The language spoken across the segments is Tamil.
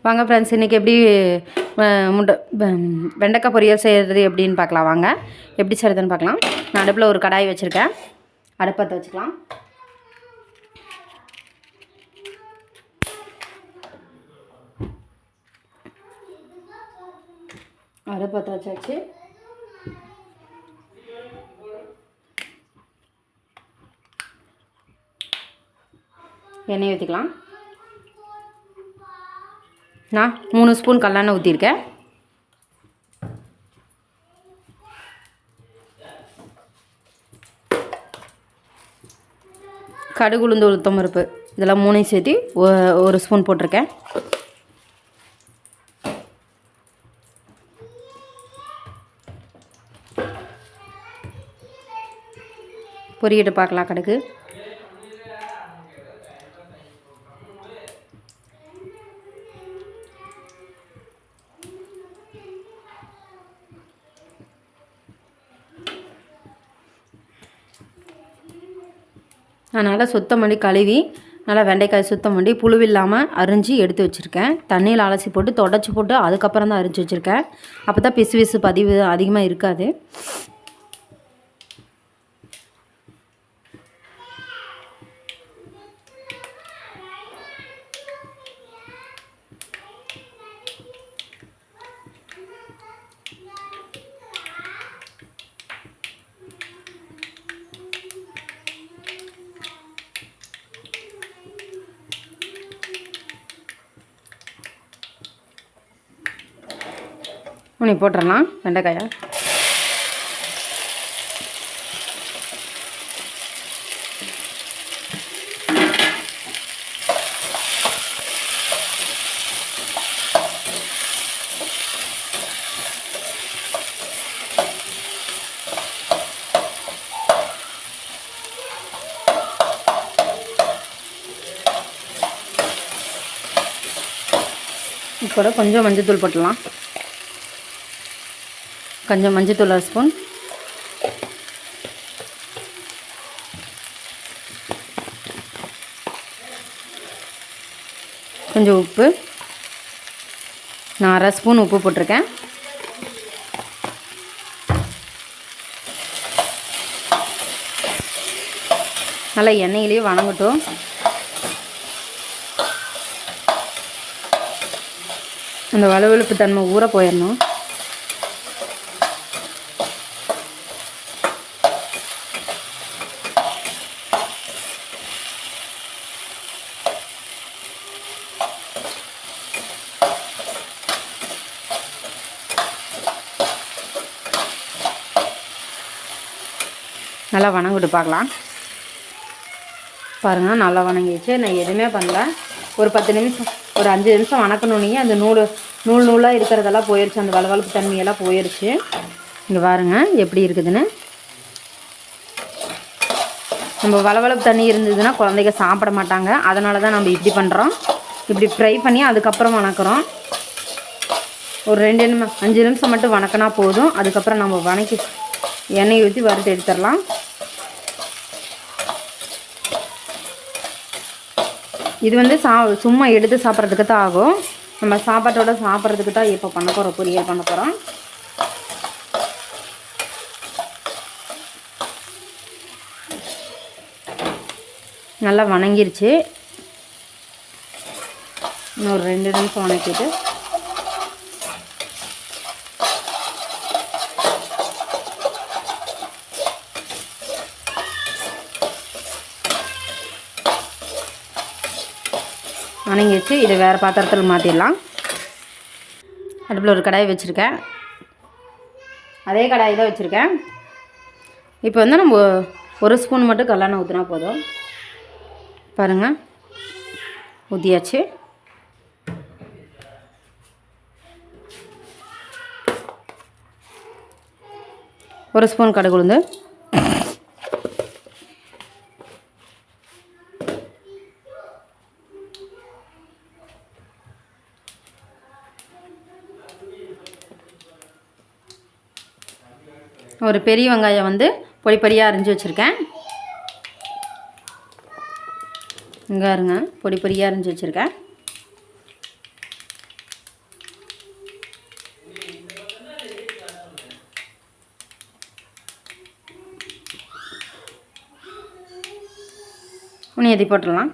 வாங்க ஃப்ரெண்ட்ஸ், இன்றைக்கி எப்படி வெண்டைக்காய் பொரியல் செய்கிறது எப்படின்னு பார்க்கலாம். வாங்க எப்படி செய்கிறதுன்னு பார்க்கலாம். நான் அடுப்பில் ஒரு கடாய் வச்சுருக்கேன். அடுப்பத்தை வச்சுக்கலாம். அடுப்பத்தை வச்சாச்சு. எண்ணெய் ஊற்றிக்கலாம். நான் 3 ஸ்பூன் கல்லெண்ணெய் ஊற்றிருக்கேன். கடுகு, உளுந்து, உளுத்தம் பருப்பு இதெல்லாம் 3 சேர்த்து 1 ஸ்பூன் போட்டிருக்கேன். பொரியிட்டு பார்க்கலாம். கடுகு அதனால் சுத்தம் பண்ணி கழுவி நல்லா வெண்டைக்காய் சுத்தம் பண்ணி புழுவில்லாமல் அரிஞ்சு எடுத்து வச்சுருக்கேன். தண்ணியில் அலசி போட்டு தொடச்சி போட்டு அதுக்கப்புறம் தான் அரிஞ்சு வச்சுருக்கேன். அப்போ தான் பிசு பதிவு அதிகமாக இருக்காது. போட்டுடலாம் வெண்டைக்காயை. இப்போ கொஞ்சம் மஞ்சள் போட்டுடலாம். கொஞ்சம் மஞ்சத்தூள் 1 ஸ்பூன், கொஞ்சம் உப்பு. நான் 1/2 ஸ்பூன் உப்பு போட்டிருக்கேன். நல்லா எண்ணெயிலேயே வணங்கட்டும். அந்த வழுவழுப்பு தன்மை ஊற போயிடணும். நல்லா வணங்கிட்டு பார்க்கலாம். பாருங்கள், நல்லா வணங்கிடுச்சு. நான் எதுவுமே பண்ணல. ஒரு 10 நிமிஷம், ஒரு 5 நிமிஷம் வணக்கணுன்னே அந்த நூலாக இருக்கிறதெல்லாம் போயிடுச்சு. அந்த வளவளப்பு தண்ணியெல்லாம் போயிடுச்சு. இங்கே பாருங்கள் எப்படி இருக்குதுன்னு. நம்ம வளவளப்பு தண்ணி இருந்ததுன்னா குழந்தைங்க சாப்பிட மாட்டாங்க. அதனால தான் நம்ம இப்படி பண்ணுறோம். இப்படி ஃப்ரை பண்ணி அதுக்கப்புறம் வணக்கிறோம். ஒரு 5 நிமிஷம் மட்டும் வணக்கினா போதும். அதுக்கப்புறம் நம்ம வணக்கி எண்ணெய் ஊற்றி வறுத்து எடுத்துடலாம். இது வந்து சும்மா எடுத்து சாப்பிட்றதுக்கு தான் ஆகும். நம்ம சாப்பாட்டோட சாப்பிட்றதுக்கு தான் இப்போ பண்ண போகிறோம், பொரியல் பண்ண போகிறோம். நல்லா வணங்கிருச்சு. இன்னொரு 2 நிமிஷம் வணக்கிட்டு வணங்கிடுச்சு. இதை வேறு பாத்திரத்தில் மாற்றிடலாம். அடுப்பில் ஒரு கடாய் வச்சுருக்கேன். அதே கடாய் தான் வச்சுருக்கேன். இப்போ வந்து நம்ம 1 ஸ்பூன் மட்டும் கல்லெண்ணெய் ஊற்றினா போதும். பாருங்கள், ஊற்றியாச்சு. ஒரு ஸ்பூன் கடுகு, உளுந்து, ஒரு பெரிய வெங்காயம் வந்து பொடி பொடியாக அரிஞ்சு வச்சுருக்கேன். இங்கே இருங்க, பொடி பொடியாக அரிஞ்சு வச்சுருக்கேன். உனி எதி போட்டுடலாம்.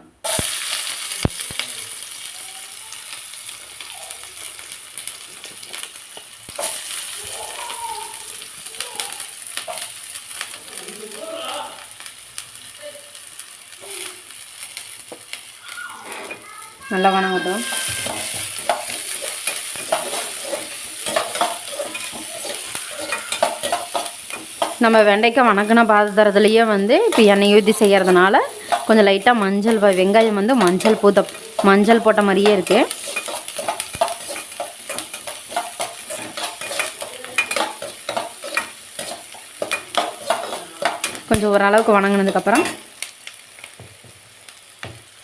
நல்லா வணங்கட்டும். நம்ம வெண்டைக்காய் வணக்கின பாத்திரத்துலேயே வந்து இப்போ எண்ணெய் ஊற்றி செய்கிறதுனால கொஞ்சம் லைட்டாக மஞ்சள் வெங்காயம் வந்து மஞ்சள் போட்ட மாதிரியே இருக்குது. கொஞ்சம் ஓரளவுக்கு வணங்கினதுக்கப்புறம்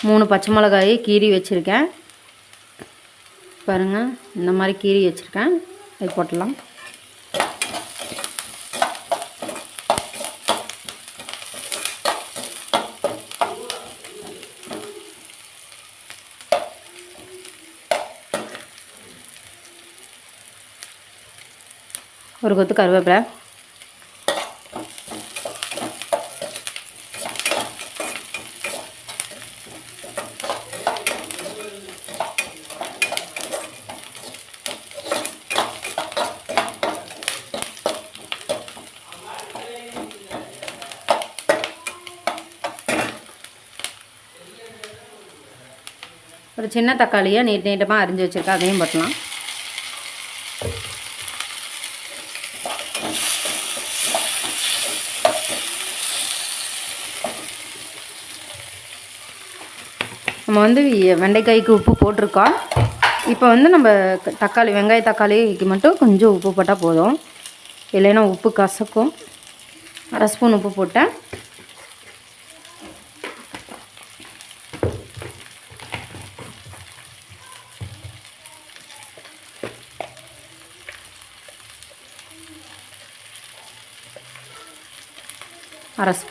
3 பச்சை மிளகாய் கீரி வச்சுருக்கேன் பாருங்கள். இந்த மாதிரி கீரி வச்சுருக்கேன். அது போட்டலாம். ஒரு கொத்து கருவேப்பிலை, ஒரு சின்ன தக்காளியை நீட்டமாக அரிஞ்சு வச்சுருக்கேன். அதையும் போட்டலாம். நம்ம வந்து வெண்டைக்காய்க்கு உப்பு போட்டிருக்கோம். இப்போ வந்து நம்ம வெங்காய தக்காளிக்கு மட்டும் கொஞ்சம் உப்பு போட்டால் போதும். இல்லைன்னா உப்பு கசக்கும். 1/2 ஸ்பூன் உப்பு போட்டேன்.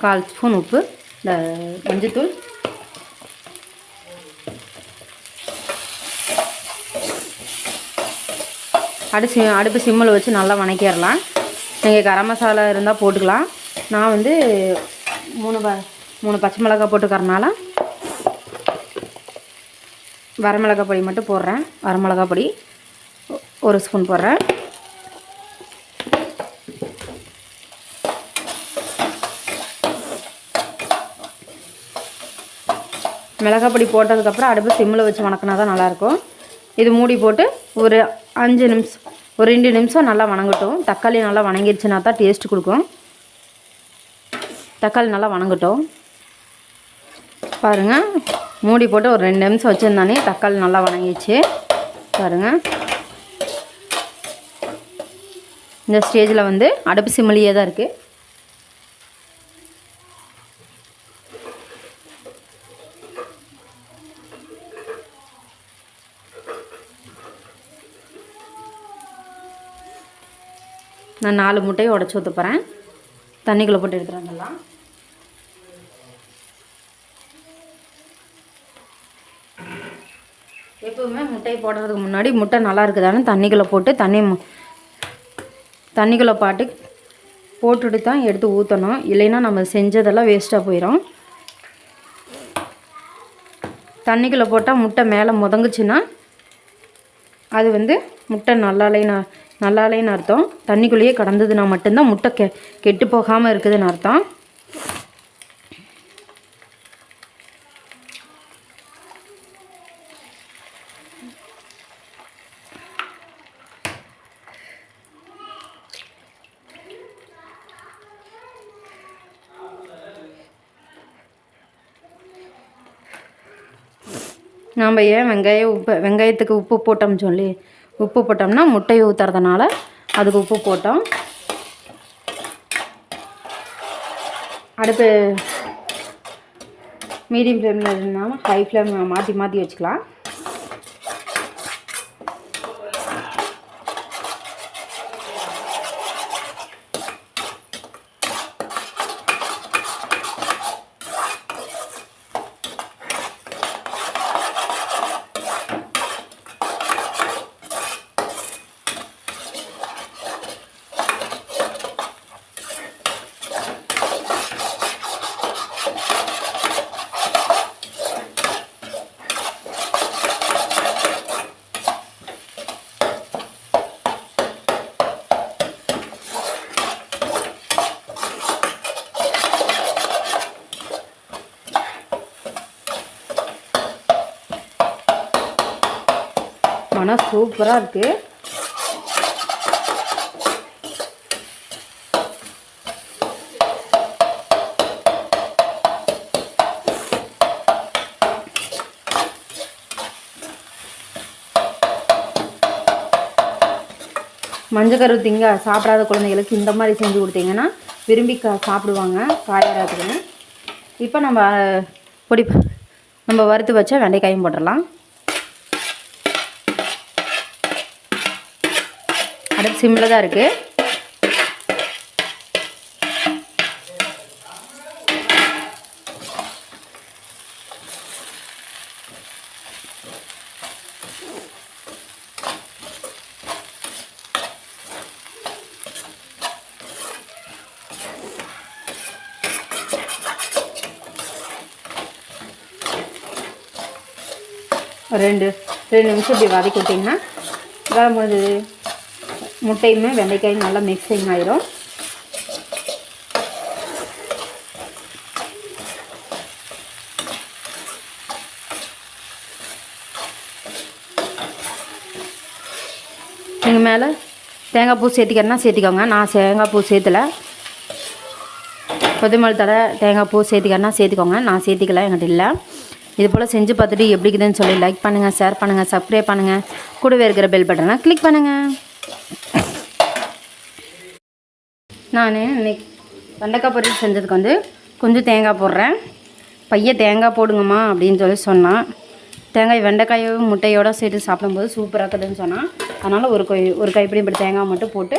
கால் ஸ்பூன் உப்பு, மஞ்சத்தூள், அடுப்பு சிம்மில் வச்சு நல்லா வணக்கிடலாம். நீங்கள் கரம் மசாலா இருந்தால் போட்டுக்கலாம். நான் வந்து 3 பச்சை மிளகாய் போட்டுக்கறனால வரமிளகாய் பொடி மட்டும் போடுறேன். வரமிளகாய் பொடி 1 ஸ்பூன் போடுறேன். மிளகாய் பொடி போட்டதுக்கப்புறம் அடுப்பு சிம்மில் வச்சு வணக்கினா தான் நல்லாயிருக்கும். இது மூடி போட்டு ஒரு 5 நிமிஷம், ஒரு 2 நிமிஷம் நல்லா வணங்கட்டும். தக்காளி நல்லா வணங்கிடுச்சுனா தான் டேஸ்ட் கொடுக்கும். தக்காளி நல்லா வணங்கட்டும். பாருங்கள், மூடி போட்டு ஒரு 2 நிமிஷம் வச்சுருந்தானே தக்காளி நல்லா வணங்கிடுச்சு. பாருங்கள், இந்த ஸ்டேஜில் வந்து அடுப்பு சிம்மிலேயே தான் இருக்குது. நான் 4 முட்டையை உடச்சி ஊற்ற போகிறேன். தண்ணிக்குள்ளே போட்டு எடுத்துகிட்டு வந்துடலாம். எப்போவுமே முட்டையை போடுறதுக்கு முன்னாடி முட்டை நல்லா இருக்குதான்னு தண்ணிக்குள்ளே போட்டு தண்ணிக்குள்ளே போட்டுட்டு தான் எடுத்து ஊற்றணும். இல்லைன்னா நம்ம செஞ்சதெல்லாம் வேஸ்ட்டாக போயிடும். தண்ணிக்குள்ளே போட்டால் முட்டை மேலே முதங்குச்சுன்னா அது வந்து முட்டை நல்லாலேன்னு அர்த்தம். தண்ணிக்குள்ளேயே கடந்ததுன்னா மட்டும்தான் முட்டை கெட்டு போகாமல் இருக்குதுன்னு அர்த்தம். நாம் ஏன் வெங்காயத்துக்கு உப்பு போட்டோம்னா முட்டையை ஊற்றுறதுனால அதுக்கு உப்பு போட்டோம். அடுப்பு மீடியம் ஃப்ளேமில் இருந்தாலும் ஹை ஃப்ளேம் மாற்றி வச்சுக்கலாம். மனம் சூப்பராக இருக்குது. மஞ்சக்கரு சாப்பிடாத குழந்தைகளுக்கு இந்த மாதிரி செஞ்சு கொடுத்தீங்கன்னா விரும்பி சாப்பிடுவாங்க காயாரத்துக்குன்னு. இப்போ நம்ம வறுத்து வச்ச வெண்டைக்காயும் போட்டுடலாம். அடுப்பு சிம்மில் தான் இருக்குது. ரெண்டு நிமிஷம் இப்படி வதக்கி விட்டிங்கன்னா வேலை முடிஞ்சது. முட்டையுமே வெண்டைக்காயும் நல்லா மிக்சிங் ஆயிரும். நீங்கள் மேலே தேங்காய் பூ சேர்த்திக்கிறேன்னா சேர்த்திக்கோங்க. நான் தேங்காய் பூ சேர்த்தலை. கொத்தமல்லி தடை தேங்காய் பூ சேர்த்திக்கிறேன்னா சேர்த்திக்கோங்க. நான் சேர்த்திக்கல, என்கிட்ட இல்லை. இது போல் செஞ்சு பார்த்துட்டு எப்படி இருக்குதுன்னு சொல்லி லைக் பண்ணுங்கள், ஷேர் பண்ணுங்கள், சப்ஸ்கிரைப் பண்ணுங்கள். கூடவே இருக்கிற பெல் பட்டனை கிளிக் பண்ணுங்கள். நான் இன்னைக்கு வெண்டைக்காய் பொரியல் செஞ்சதுக்கு கொஞ்சம் தேங்காய் போடுறேன். பையன் தேங்காய் போடுங்கம்மா அப்படின்னு சொல்லி சொன்னான். தேங்காய் வெண்டைக்காயும் முட்டையோடு சேர்த்து சாப்பிடும்போது சூப்பராக இருக்குதுன்னு சொன்னான். அதனால் ஒரு கைப்பிடி இப்படி தேங்காய் மட்டும் போட்டு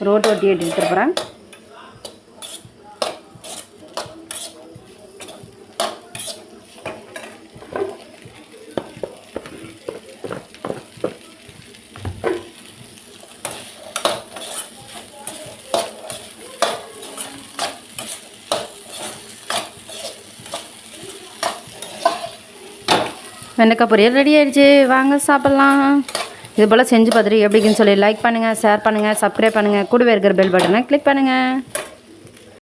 ரோட்டு ஒட்டி எடுத்துகிட்டு போகிறேன். வெண்டைக்காய் பொரியல் ரெடி ஆகிடுச்சு. வாங்க சாப்பிட்லாம். இது போல் செஞ்சு பார்த்துட்டு எப்படின்னு சொல்லி லைக் பண்ணுங்கள், ஷேர் பண்ணுங்கள், சப்ஸ்கிரைப் பண்ணுங்கள். கூடவே இருக்கிற பெல் பட்டனை கிளிக் பண்ணுங்கள்.